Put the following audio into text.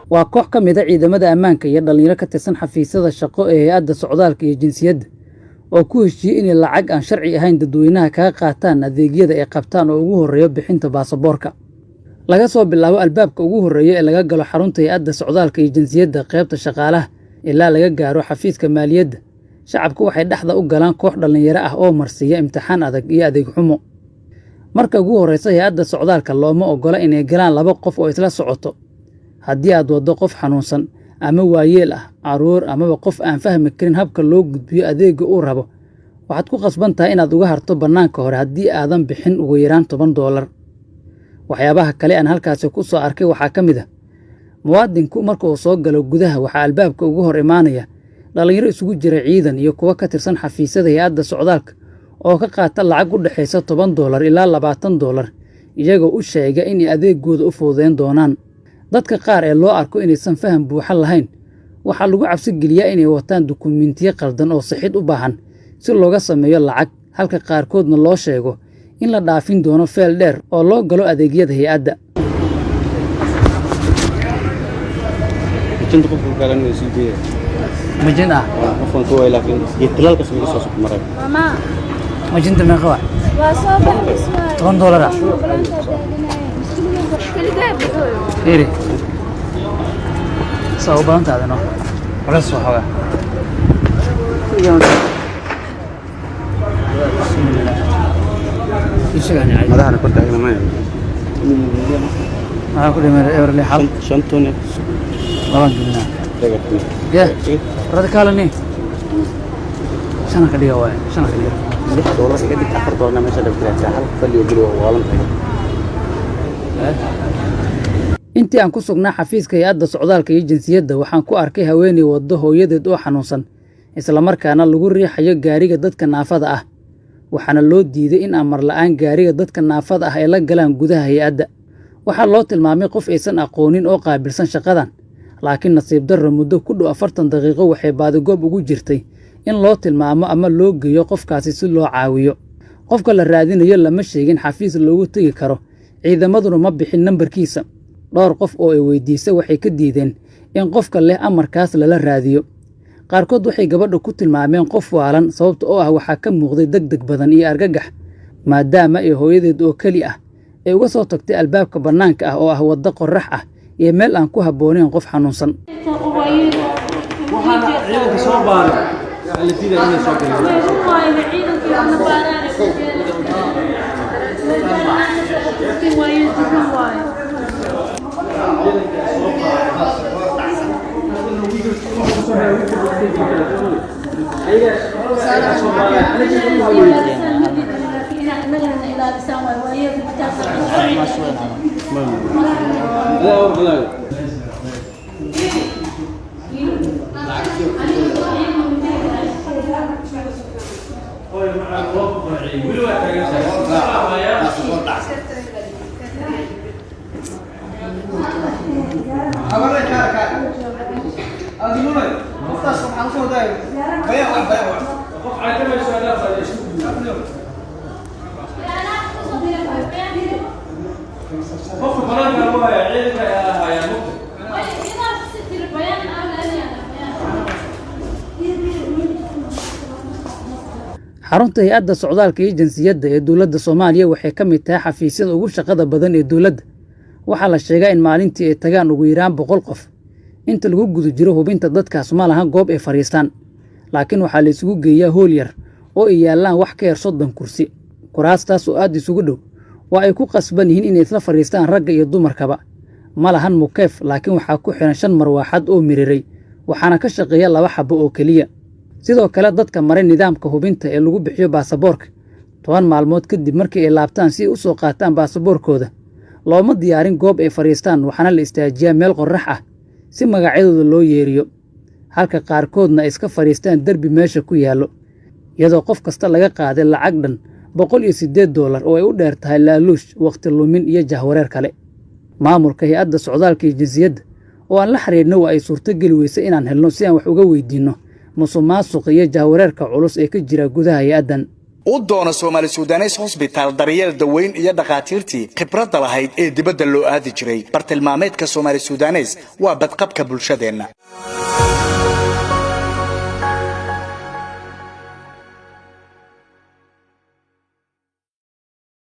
waa koox ka mid ah ciidamada ammaanka iyo dhalinyaro ka tirsan xafiisyada shaqo ee hay'adda socdaalka iyo jinsiyadda oo ku heshiiyey inay lacag aan sharci ahayn dadweynaha kaga qaataan adeegyada ay qabtaan oo ugu horreeya bixinta baasaboorka. laga soo bilaabo albaabka ugu horreeya ee laga galo xarunta hay'adda socdaalka iyo jinsiyadda qaybta shaqaalaha ilaa laga gaaro xafiiska maaliyadda, shacabku waxay dhexda u galaan koox dhalinyaro ah oo marsiiya imtixaan adag iyo adeeg xumo. marka ugu horreysa hay'adda socdaalka looma oggola inay galaan 2 qof oo isla socoto. haddii aad waddo qof xanuunsan ama waayeel ah, carruur amaba qof aan fahmi karin habka loo gudbiyo adeegga uu rabo, waxaad ku qasban tahay inaad uga harto bannaanka hore haddii aadan bixin ugu yaraan $10. waxyaabaha kale aan halkaasi ku soo arkay waxaa ka mid ah muwaadinku marka uu soo galo gudaha waxaa albaabka ugu hor imaanaya dhalinyaro isugu jira ciidan iyo kuwa ka tirsan xafiisyada hay'adda socdaalka oo ka qaata lacag u dhaxaysa $10 ilaa $20 iyagoo u sheega inay adeeggooda u fududeyn doonaan. dadka qaar ee loo arko inaysan faham buuxa lahayn waxaa lagu cabsi geliyaa inay wataan dukumiintiyo qaldan oo sixid u baahan si looga sameeyo lacag, halka qaarkoodna loo sheego in la dhaafin doono feel dheer oo loo galo adeegyada hay'adda. majin ah majinta meeqa waa $10 iri soo badantaada no culeys waxooga madaxna ku taagna ma maxaa ku dhimay eberle xal shantone laban gilna rada kaalani shana ka dhiga waay shana ka dhiga $6 iga dhig $4 meesha dhigtaa hal fadhiyo guri waalan tahay. intii aan ku sugnaa xafiiska hay'adda socdaalka iyo jinsiyadda waxaan ku arkay haweeney waddo hooyadeed oo xanuunsan isla markaana lagu riixayo gaariga dadka naafada ah, waxaana loo diiday in amar la'aan gaariga dadka naafada ah ay la galaan gudaha hay'adda. waxaa loo tilmaamay qof aysan aqoonin oo qaabilsan shaqadan, laakiin nasiib darro muddo ku dhow 40 daqiiqo waxay baadigoob ugu jirtay in loo tilmaamo ama loo geeyo qofkaasi si loo caawiyo. qofka la raadinayo lama sheegin xafiis loogu tegi karo, ciidamaduna ma bixin nambarkiisa. dhowr qof oo ay weydiisay waxay ka diideen in qofka leh amarkaas lala raadiyo. qaarkood waxay gabadha ku tilmaameen qof waalan sababta oo ah waxaa ka muuqday degdeg badan iyo argagax, maadaama ay hooyadeed oo keli ah ay uga soo tagtay albaabka bannaanka ah oo ah waddo qorrax ah iyo meel aan ku habboonayn qof xanuunsan. xarunta hay'adda socdaalka iyo jinsiyadda ee dowladda Soomaaliya waxay ka mid tahay xafiisyada ugu shaqada badan ee dowladda. waxaa la sheegaa in maalintii ay tagaan ugu yaraan 100 qof. inta lagu guda jiro hubinta dadkaas ma laha goob ay fariistaan, laakiin waxaa la isugu geeyaa hool yar oo ay yaalaan wax ka yar 30 kursi. kuraastaas oo aad isugu dhow waa ay ku qasban yihiin inay isla fariistaan ragga iyo dumarkaba. ma lahan mukeef, laakiin waxaa ku xiran 5 marwaaxad oo miriray, waxaana ka shaqeeya 2 xabo oo keliya. sidoo kale dadka maray nidaamka hubinta ee lagu bixiyo baasaboorka 10 maalmood kadib markii ay laabtaan si ay u soo qaataan baasaboorkooda, looma diyaarin goob ay fariistaan, waxaana la istaajiyaa meel qorrax ah si magacyadooda loo yeeriyo, halka qaarkoodna ay iska fariistaan derbi meesha ku yaallo, iyadoo qof kasta laga qaaday lacag dhan $108 oo ay u dheer tahay laaluush, waqti lumin iyo jahwareer kale. maamulka hay'adda socdaalka iyo jinsiyadda oo aan la xiriirno waa ay suurtogeli weysay inaan helno si aan wax uga weydiinno musuqmaasuqa iyo jahwareerka culus ee ka jira gudaha hay'addan. u doono Soomaali Sudanes Hospital daryeel daweyn iyo dhaqaatiirtii khibrada lahayd ee dibadda loo aadi jiray bartilmaameedka Soomaali Sudanes waa badqabka bulshadeena.